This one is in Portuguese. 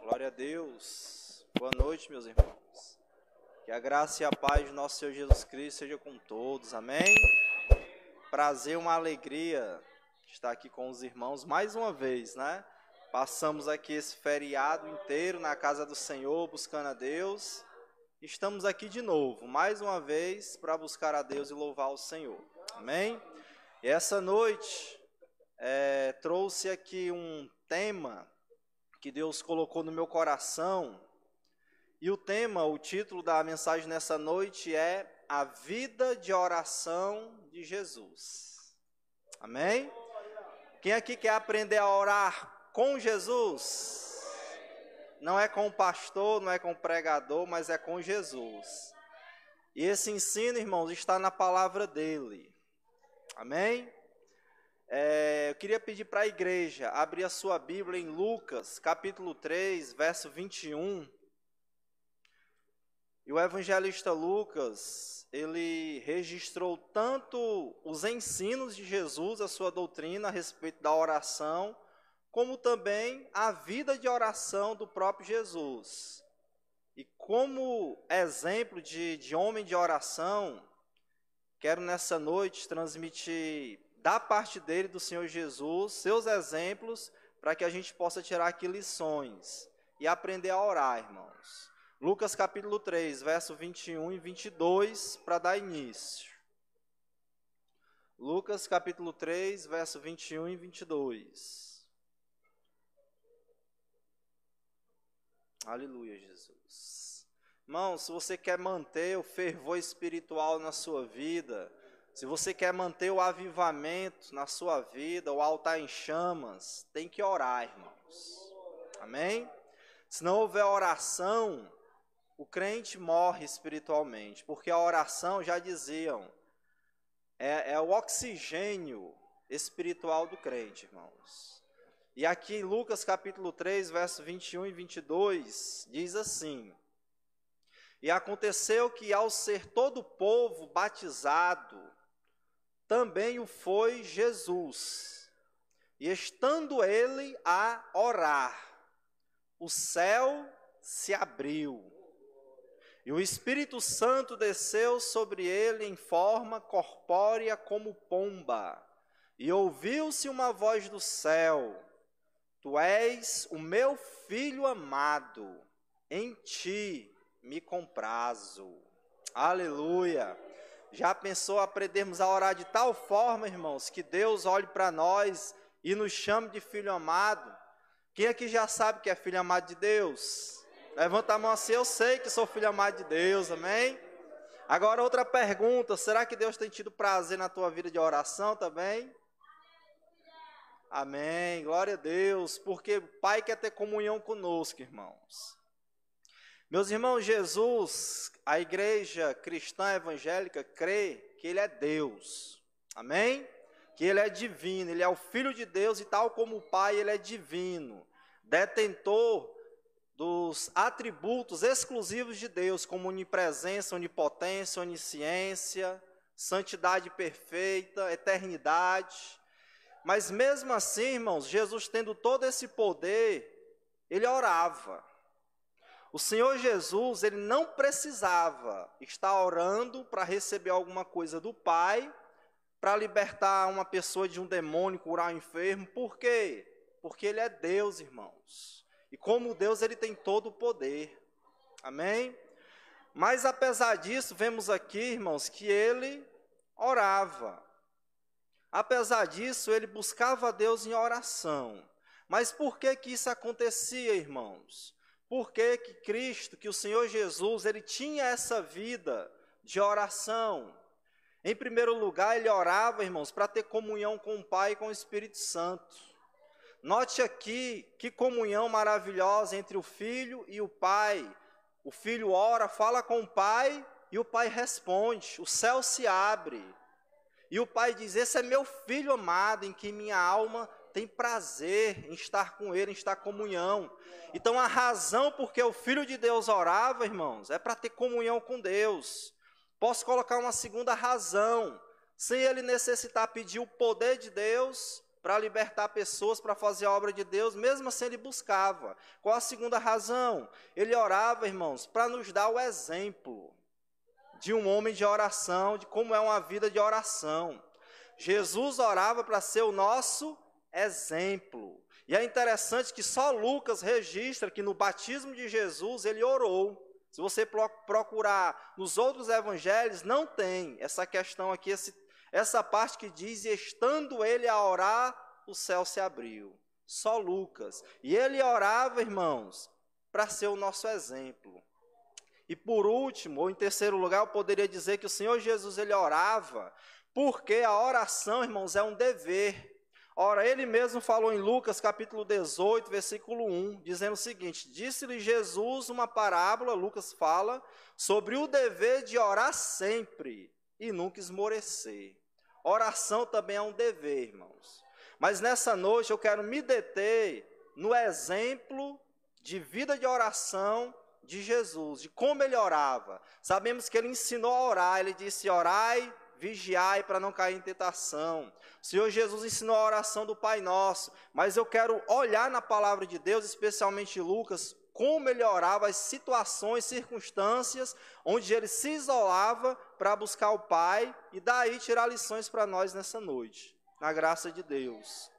Glória a Deus. Boa noite, meus irmãos. Que a graça e a paz de nosso Senhor Jesus Cristo seja com todos. Amém? Prazer, uma alegria estar aqui com os irmãos mais uma vez, né? Passamos aqui esse feriado inteiro na casa do Senhor, buscando a Deus. Estamos aqui de novo, mais uma vez, para buscar a Deus e louvar o Senhor. Amém? E essa noite trouxe aqui um tema que Deus colocou no meu coração. E o título da mensagem nessa noite é A Vida de Oração de Jesus. Amém? Quem aqui quer aprender a orar com Jesus? Não é com o pastor, não é com o pregador, mas é com Jesus. E esse ensino, irmãos, está na palavra dele. Amém? Eu queria pedir para a igreja abrir a sua Bíblia em Lucas, capítulo 3, verso 21. E o evangelista Lucas, ele registrou tanto os ensinos de Jesus, a sua doutrina a respeito da oração, como também a vida de oração do próprio Jesus. E como exemplo de homem de oração, quero nessa noite transmitir da parte dele, do Senhor Jesus, seus exemplos, para que a gente possa tirar aqui lições e aprender a orar, irmãos. Lucas capítulo 3, verso 21 e 22, para dar início. Lucas capítulo 3, verso 21 e 22. Aleluia, Jesus. Irmão, se você quer manter o fervor espiritual na sua vida, se você quer manter o avivamento na sua vida, o altar em chamas, tem que orar, irmãos. Amém? Se não houver oração, o crente morre espiritualmente, porque a oração, já diziam, é o oxigênio espiritual do crente, irmãos. E aqui em Lucas capítulo 3, verso 21 e 22, diz assim: E aconteceu que ao ser todo o povo batizado, também o foi Jesus. E estando ele a orar, o céu se abriu, e o Espírito Santo desceu sobre ele em forma corpórea como pomba, e ouviu-se uma voz do céu: Tu és o meu filho amado, em ti me comprazo. Aleluia! Já pensou aprendermos a orar de tal forma, irmãos, que Deus olhe para nós e nos chame de filho amado? Quem aqui já sabe que é filho amado de Deus? Levanta a mão assim: eu sei que sou filho amado de Deus, amém? Agora outra pergunta: será que Deus tem tido prazer na tua vida de oração também? Amém, glória a Deus, porque o Pai quer ter comunhão conosco, irmãos. Meus irmãos, Jesus, a igreja cristã evangélica crê que Ele é Deus, amém? Que Ele é divino, Ele é o Filho de Deus e tal como o Pai, Ele é divino, detentor dos atributos exclusivos de Deus, como onipresença, onipotência, onisciência, santidade perfeita, eternidade. Mas mesmo assim, irmãos, Jesus tendo todo esse poder, Ele orava. O Senhor Jesus, Ele não precisava estar orando para receber alguma coisa do Pai, para libertar uma pessoa de um demônio, curar um enfermo. Por quê? Porque Ele é Deus, irmãos. E como Deus, Ele tem todo o poder. Amém? Mas apesar disso, vemos aqui, irmãos, que Ele orava. Apesar disso, Ele buscava a Deus em oração. Mas por que que isso acontecia, irmãos? Por que que Cristo, que o Senhor Jesus, Ele tinha essa vida de oração? Em primeiro lugar, Ele orava, irmãos, para ter comunhão com o Pai e com o Espírito Santo. Note aqui que comunhão maravilhosa entre o Filho e o Pai. O Filho ora, fala com o Pai e o Pai responde. O céu se abre. E o Pai diz: esse é meu Filho amado, em que minha alma tem prazer em estar com Ele, em estar em comunhão. Então a razão porque o Filho de Deus orava, irmãos, é para ter comunhão com Deus. Posso colocar uma segunda razão: sem Ele necessitar pedir o poder de Deus para libertar pessoas, para fazer a obra de Deus, mesmo assim ele buscava. Qual a segunda razão? Ele orava, irmãos, para nos dar o exemplo de um homem de oração, de como é uma vida de oração. Jesus orava para ser o nosso exemplo. E é interessante que só Lucas registra que no batismo de Jesus ele orou. Se você procurar nos outros evangelhos, não tem essa questão aqui, essa parte que diz, e estando ele a orar, o céu se abriu. Só Lucas. E ele orava, irmãos, para ser o nosso exemplo. E por último, ou em terceiro lugar, eu poderia dizer que o Senhor Jesus, ele orava, porque a oração, irmãos, é um dever. Ora, ele mesmo falou em Lucas capítulo 18, versículo 1, dizendo o seguinte: disse-lhe Jesus uma parábola, Lucas fala, sobre o dever de orar sempre e nunca esmorecer. Oração também é um dever, irmãos. Mas nessa noite eu quero me deter no exemplo de vida de oração de Jesus, de como ele orava. Sabemos que ele ensinou a orar, ele disse: orai, vigiai para não cair em tentação. O Senhor Jesus ensinou a oração do Pai Nosso, mas eu quero olhar na palavra de Deus, especialmente Lucas, como ele orava, as situações, circunstâncias, onde ele se isolava para buscar o Pai, e daí tirar lições para nós nessa noite, na graça de Deus.